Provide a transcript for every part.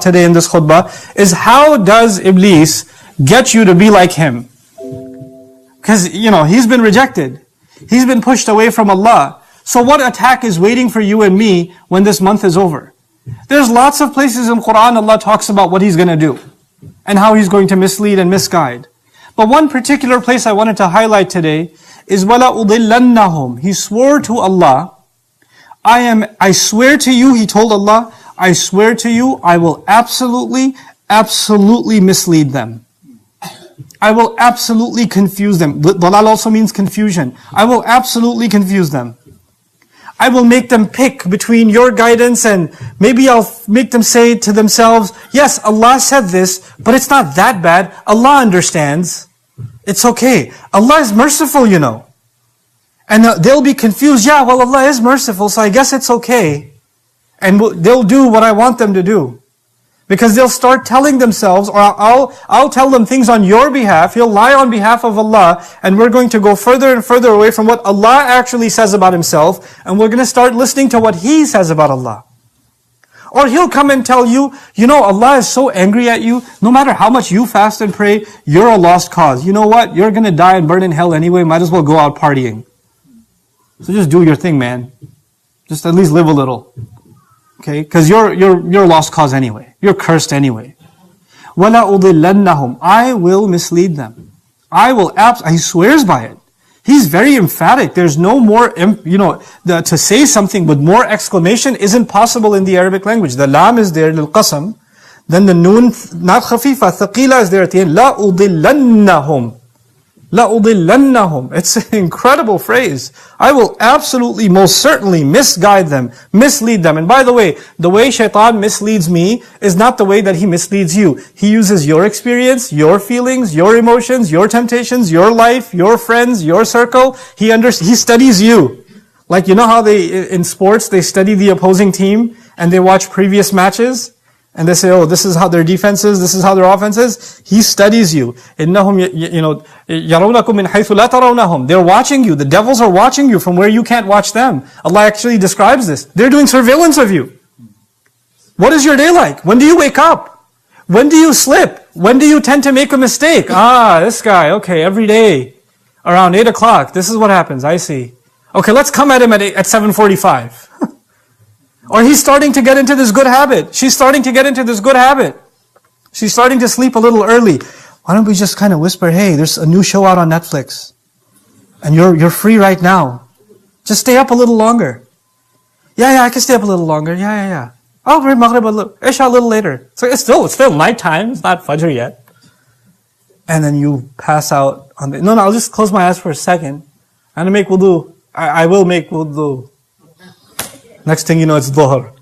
today in this khutbah is how does Iblis get you to be like him? Because, he's been rejected. He's been pushed away from Allah. So what attack is waiting for you and me when this month is over? There's lots of places in Quran Allah talks about what He's going to do and how He's going to mislead and misguide. But one particular place I wanted to highlight today is وَلَا أُضِلَّنَّهُمْ. He swore to Allah, I swear to you, he told Allah, I swear to you, I will absolutely mislead them. I will absolutely confuse them. Dalal also means confusion. I will absolutely confuse them. I will make them pick between your guidance and maybe I'll make them say to themselves, yes, Allah said this, but it's not that bad. Allah understands. It's okay. Allah is merciful, And they'll be confused. Yeah, well, Allah is merciful, so I guess it's okay. And they'll do what I want them to do. Because they'll start telling themselves, or I'll tell them things on your behalf, you'll lie on behalf of Allah, and we're going to go further and further away from what Allah actually says about Himself, and we're going to start listening to what He says about Allah. Or He'll come and tell you, Allah is so angry at you, no matter how much you fast and pray, you're a lost cause. You know what? You're going to die and burn in hell anyway, might as well go out partying. So just do your thing, man. Just at least live a little. Okay, because you're a lost cause anyway. You're cursed anyway. وَلَا أُضِلَّنَّهُمْ. I will mislead them. He swears by it. He's very emphatic. There's no more, to say something with more exclamation isn't possible in the Arabic language. The lam is there, للقسم. Then the noon, not khafifa, thaqila is there at the end. لَا أُضِلَّنَّهُمْ. لَا أُضِلَّنَّهُمْ. It's an incredible phrase. I will absolutely, most certainly misguide them, mislead them. And by the way shaytan misleads me is not the way that he misleads you. He uses your experience, your feelings, your emotions, your temptations, your life, your friends, your circle. He studies you. Like, how in sports, they study the opposing team and they watch previous matches? And they say, oh, this is how their defense is, this is how their offense is. He studies you. إِنَّهُمْ يَرَوْنَكُمْ مِنْ حَيْثُ لَا تَرَوْنَهُم. They're watching you. The devils are watching you from where you can't watch them. Allah actually describes this. They're doing surveillance of you. What is your day like? When do you wake up? When do you slip? When do you tend to make a mistake? This guy, okay, every day, around 8 o'clock, this is what happens, I see. Okay, let's come at him at 7:45. Or he's starting to get into this good habit. She's starting to get into this good habit. She's starting to sleep a little early. Why don't we just kind of whisper, hey, there's a new show out on Netflix. And you're free right now. Just stay up a little longer. Yeah, I can stay up a little longer. Yeah. Oh, pray Maghrib Isha a little later. So it's still nighttime. It's not Fajr yet. And then you pass out on the... No, I'll just close my eyes for a second. I'm going to make wudu. I will make wudu. Next thing you know, it's dhuhr.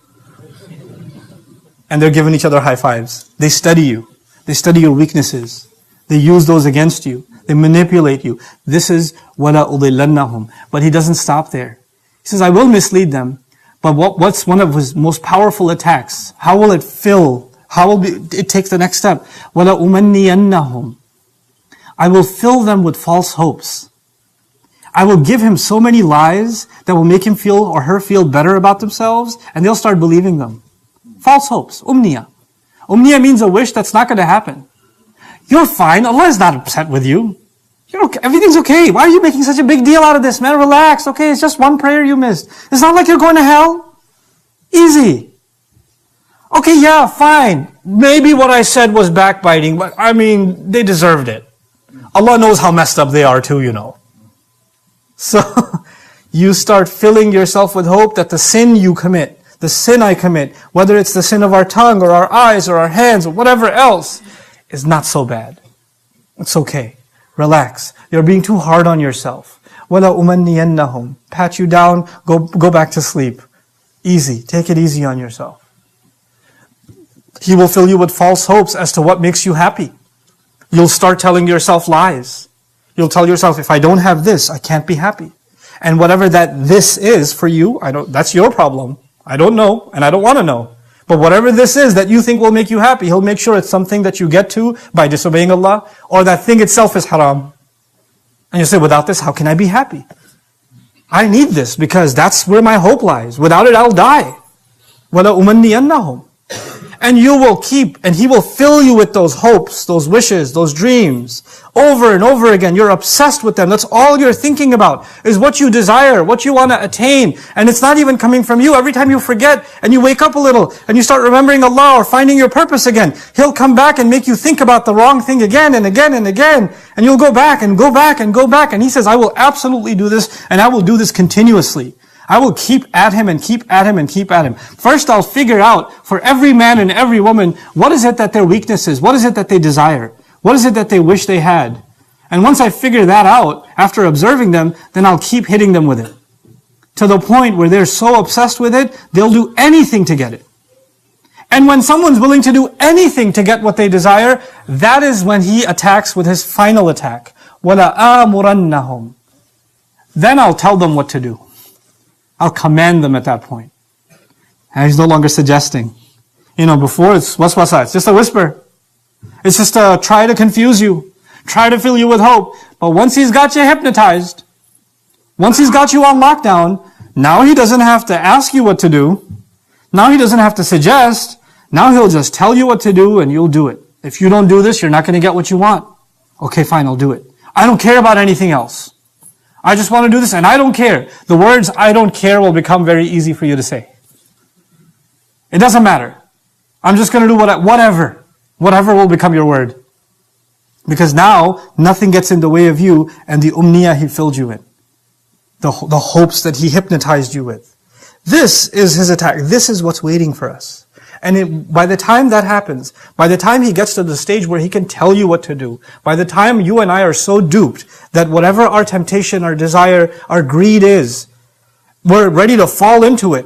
And they're giving each other high fives. They study you. They study your weaknesses. They use those against you. They manipulate you. This is وَلَا أُضِلَّنَّهُمْ. But he doesn't stop there. He says, I will mislead them. But what's one of his most powerful attacks? How will it fill? It takes the next step. وَلَا أُمَنِّيَنَّهُمْ. I will fill them with false hopes. I will give him so many lies that will make him feel or her feel better about themselves, and they'll start believing them. False hopes, umniya. Umniya means a wish that's not going to happen. You're fine, Allah is not upset with you. You're okay. Everything's okay. Why are you making such a big deal out of this, man? Relax, okay, it's just one prayer you missed. It's not like you're going to hell. Easy. Okay, yeah, fine. Maybe what I said was backbiting, but they deserved it. Allah knows how messed up they are too, So, you start filling yourself with hope that the sin you commit, the sin I commit, whether it's the sin of our tongue or our eyes or our hands or whatever else, is not so bad. It's okay. Relax. You're being too hard on yourself. وَلَا أُمَنِّيَنَّهُمْ. Pat you down, go back to sleep. Easy. Take it easy on yourself. He will fill you with false hopes as to what makes you happy. You'll start telling yourself lies. You'll tell yourself, if I don't have this, I can't be happy. And whatever that this is for you, that's your problem. I don't know, and I don't want to know. But whatever this is that you think will make you happy, He'll make sure it's something that you get to by disobeying Allah, or that thing itself is haram. And you say, without this, how can I be happy? I need this because that's where my hope lies. Without it, I'll die. وَلَا أُمَنِّيَنَّهُمْ. And you will keep, and he will fill you with those hopes, those wishes, those dreams, over and over again. You're obsessed with them. That's all you're thinking about, is what you desire, what you want to attain. And it's not even coming from you. Every time you forget, and you wake up a little, and you start remembering Allah, or finding your purpose again, He'll come back and make you think about the wrong thing again, and again, and again. And you'll go back, and go back, and go back. And He says, I will absolutely do this, and I will do this continuously. I will keep at him and keep at him and keep at him. First, I'll figure out for every man and every woman, what is it that their weakness is? What is it that they desire? What is it that they wish they had? And once I figure that out, after observing them, then I'll keep hitting them with it. To the point where they're so obsessed with it, they'll do anything to get it. And when someone's willing to do anything to get what they desire, that is when he attacks with his final attack. وَلَآمُرَنَّهُمْ. Then I'll tell them what to do. I'll command them at that point. And He's no longer suggesting. Before it's waswasa, it's just a whisper. It's just a try to confuse you, try to fill you with hope. But once He's got you hypnotized, once He's got you on lockdown, now He doesn't have to ask you what to do. Now He doesn't have to suggest. Now He'll just tell you what to do and you'll do it. If you don't do this, you're not going to get what you want. Okay, fine, I'll do it. I don't care about anything else. I just want to do this and I don't care. The words I don't care will become very easy for you to say. It doesn't matter. I'm just going to do whatever. Whatever will become your word. Because now nothing gets in the way of you and the umniyah He filled you in. The hopes that He hypnotized you with. This is His attack. This is what's waiting for us. And by the time that happens, by the time He gets to the stage where He can tell you what to do, by the time you and I are so duped that whatever our temptation, our desire, our greed is, we're ready to fall into it,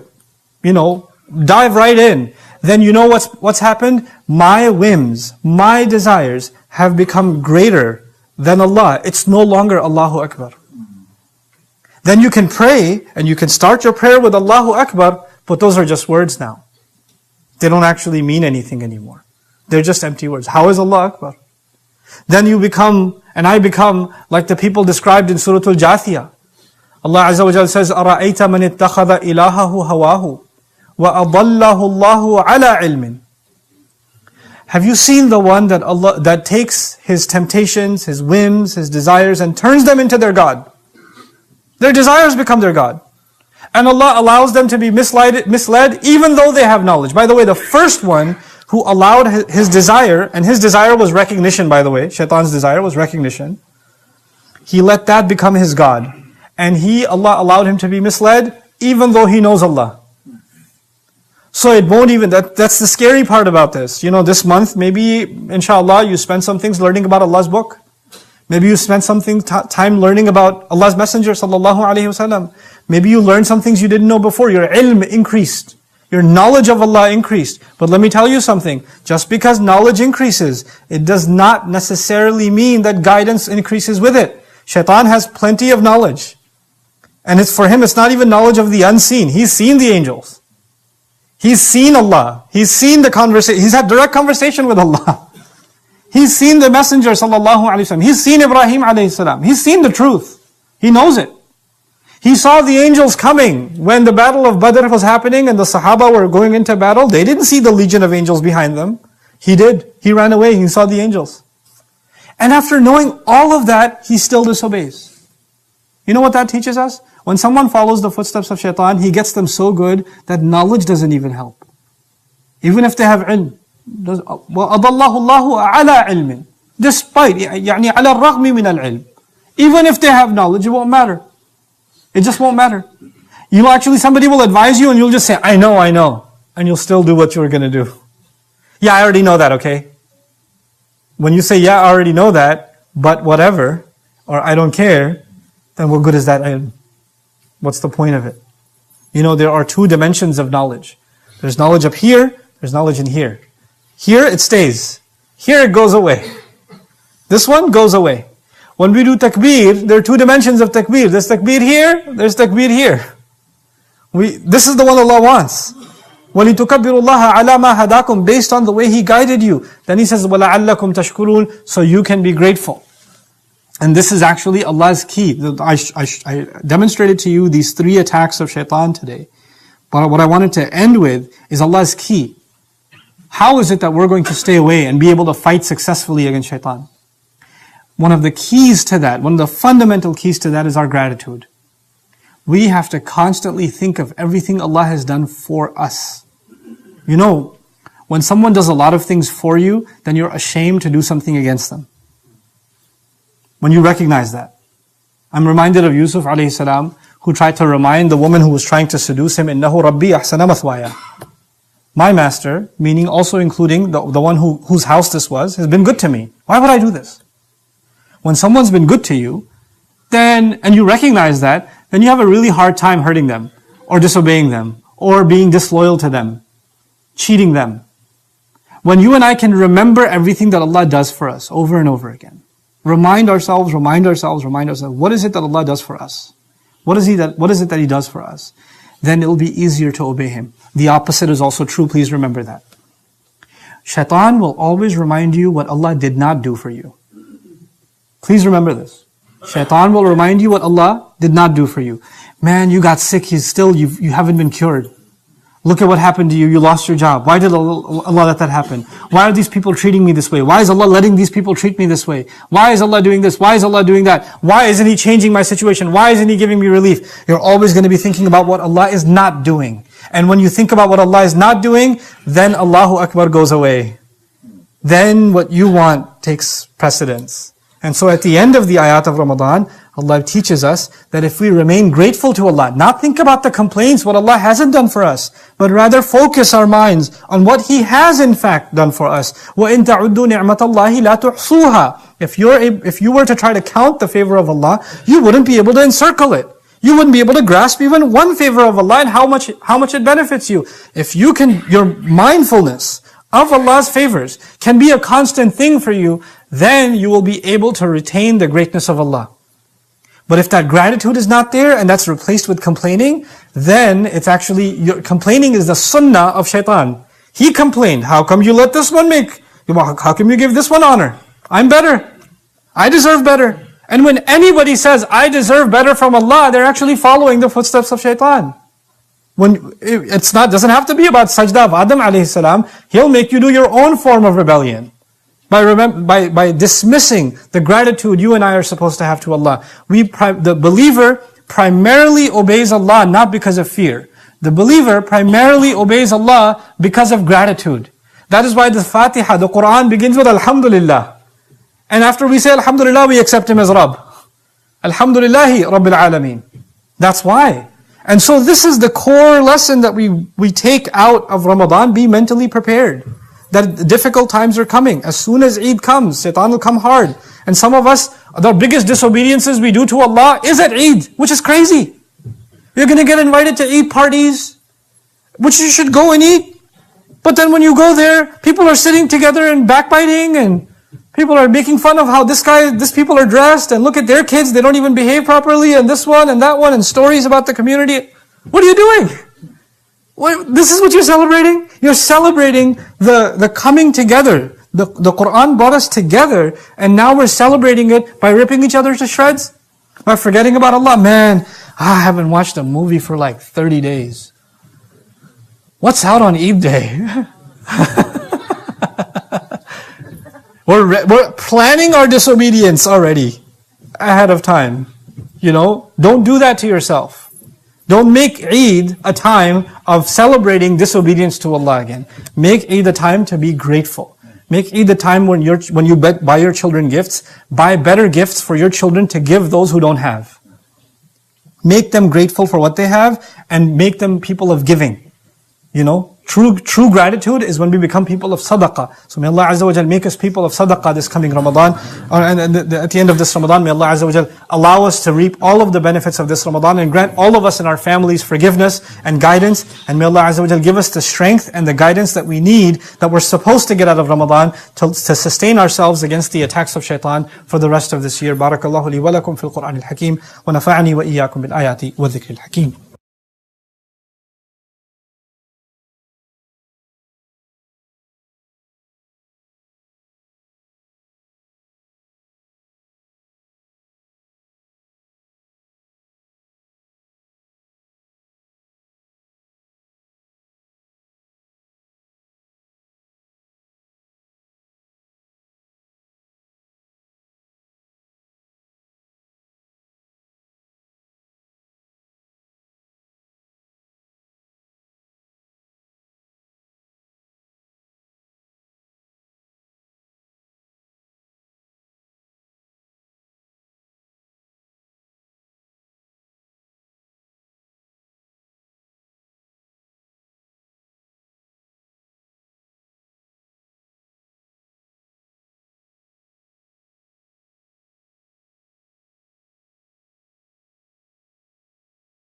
dive right in, then you know what's happened? My whims, my desires have become greater than Allah. It's no longer Allahu Akbar. Then you can pray, and you can start your prayer with Allahu Akbar, but those are just words now. They don't actually mean anything anymore. They're just empty words. How is Allah Akbar? Then you become, and I become, like the people described in Surah Al-Jathiyah. Allah Azza wa Jalla says, أَرَأَيْتَ مَنِ اتَّخَذَ إِلَهَهُ هَوَاهُ وَأَضَلَّهُ اللَّهُ عَلَى عِلْمٍ. Have you seen the one that takes his temptations, his whims, his desires, and turns them into their God? Their desires become their God. And Allah allows them to be misled even though they have knowledge. By the way, the first one who allowed his desire, and his desire was recognition, by the way, shaitan's desire was recognition. He let that become his God. And Allah allowed him to be misled even though he knows Allah. So it won't even, that's the scary part about this. This month, maybe, inshallah, you spend some things learning about Allah's book. Maybe you spent time learning about Allah's Messenger sallallahu alaihi wasallam. Maybe you learned some things you didn't know before. Your ilm increased. Your knowledge of Allah increased. But let me tell you something. Just because knowledge increases, it does not necessarily mean that guidance increases with it. Shaitan has plenty of knowledge. And for him, it's not even knowledge of the unseen. He's seen the angels. He's seen Allah. He's seen the conversation. He's had direct conversation with Allah. He's seen the Messenger sallallahu alaihi wasallam. He's seen Ibrahim alayhi salam. He's seen the truth. He knows it. He saw the angels coming when the battle of Badr was happening and the Sahaba were going into battle. They didn't see the legion of angels behind them. He did. He ran away. He saw the angels. And after knowing all of that, he still disobeys. You know what that teaches us? When someone follows the footsteps of shaitan, he gets them so good that knowledge doesn't even help. Even if they have ilm. وَأَضَلَّهُ اللَّهُ عَلَى عِلْمٍ. Despite, يعني على الرغم من العلم. Even if they have knowledge, it won't matter. It just won't matter. Somebody will advise you and you'll just say, I know. And you'll still do what you were going to do. Yeah, I already know that, okay? When you say, yeah, I already know that, but whatever, or I don't care, then what good is that ilm? What's the point of it? There are two dimensions of knowledge. There's knowledge up here, there's knowledge in here. Here it stays. Here it goes away. This one goes away. When we do takbir, there are two dimensions of takbir. There's takbir here, there's takbir here. This is the one Allah wants. وَلِتُكَبِّرُ اللَّهَ عَلَى مَا هَدَاكُمْ. Based on the way He guided you. Then He says, وَلَعَلَّكُمْ تَشْكُرُونَ. So you can be grateful. And this is actually Allah's key. I demonstrated to you these three attacks of shaitan today. But what I wanted to end with is Allah's key. How is it that we're going to stay away and be able to fight successfully against shaitan? One of the keys to that, one of the fundamental keys to that is our gratitude. We have to constantly think of everything Allah has done for us. You know, when someone does a lot of things for you, then you're ashamed to do something against them. When you recognize that. I'm reminded of Yusuf alayhi salam, who tried to remind the woman who was trying to seduce him, إِنَّهُ رَبِّي أَحْسَنَ مَثْوَايَ. My master, meaning also including the one whose house this was, has been good to me. Why would I do this? When someone's been good to you, then, and you recognize that, then you have a really hard time hurting them, or disobeying them, or being disloyal to them, cheating them. When you and I can remember everything that Allah does for us over and over again, remind ourselves, what is it that Allah does for us? What is it that He does for us? Then it will be easier to obey Him. The opposite is also true, please remember that. Shaitan will always remind you what Allah did not do for you. Please remember this. Shaitan will remind you what Allah did not do for you. Man, you got sick, you haven't been cured. Look at what happened to you, you lost your job. Why did Allah let that happen? Why are these people treating me this way? Why is Allah letting these people treat me this way? Why is Allah doing this? Why is Allah doing that? Why isn't He changing my situation? Why isn't He giving me relief? You're always going to be thinking about what Allah is not doing. And when you think about what Allah is not doing, then Allahu Akbar goes away. Then what you want takes precedence. And so at the end of the ayat of Ramadan, Allah teaches us that if we remain grateful to Allah, not think about the complaints, what Allah hasn't done for us, but rather focus our minds on what He has in fact done for us. وَإِن تَعُدُّوا نِعْمَةَ اللَّهِ لَا تُحْصُوهَا. If you were to try to count the favor of Allah, you wouldn't be able to encircle it. You wouldn't be able to grasp even one favor of Allah and how much it benefits you. If your mindfulness of Allah's favors can be a constant thing for you, then you will be able to retain the greatness of Allah. But if that gratitude is not there and that's replaced with complaining, then it's actually, complaining is the sunnah of shaitan. He complained, how come you let this one how come you give this one honor? I'm better. I deserve better. And when anybody says, I deserve better from Allah, they're actually following the footsteps of shaitan. Doesn't have to be about sajda of Adam alayhi salam. He'll make you do your own form of rebellion. By dismissing the gratitude you and I are supposed to have to Allah. The believer primarily obeys Allah not because of fear. The believer primarily obeys Allah because of gratitude. That is why the Fatiha, the Quran begins with Alhamdulillah. And after we say Alhamdulillah, we accept Him as Rabb. Alhamdulillahi Rabbil Alameen. That's why. And so this is the core lesson that we take out of Ramadan. Be mentally prepared. That difficult times are coming. As soon as Eid comes, shaitan will come hard. And some of us, the biggest disobediences we do to Allah is at Eid, which is crazy. You're going to get invited to Eid parties, which you should go and eat. But then when you go there, people are sitting together and backbiting, and people are making fun of how these people are dressed, and look at their kids, they don't even behave properly, and this one and that one, and stories about the community. What are you doing? This is what you're celebrating? You're celebrating the coming together. The Quran brought us together, and now we're celebrating it by ripping each other to shreds? By forgetting about Allah? Man, I haven't watched a movie for like 30 days. What's out on Eid Day? We're planning our disobedience already ahead of time. Don't do that to yourself. Don't make Eid a time of celebrating disobedience to Allah again. Make Eid a time to be grateful. Make Eid a time when you buy your children gifts, buy better gifts for your children to give those who don't have. Make them grateful for what they have, and make them people of giving. True gratitude is when we become people of sadaqah. So may Allah Azza wa Jal make us people of sadaqah this coming Ramadan. And at the end of this Ramadan, may Allah Azza wa Jal allow us to reap all of the benefits of this Ramadan, and grant all of us and our families forgiveness and guidance. And may Allah Azza wa Jal give us the strength and the guidance that we need, that we're supposed to get out of Ramadan, to sustain ourselves against the attacks of shaitan for the rest of this year. Barakallahu li wa lakum fil Qur'an al-Hakim, wa nafa'ani wa iyyakum bil ayati wa dhikril hakim.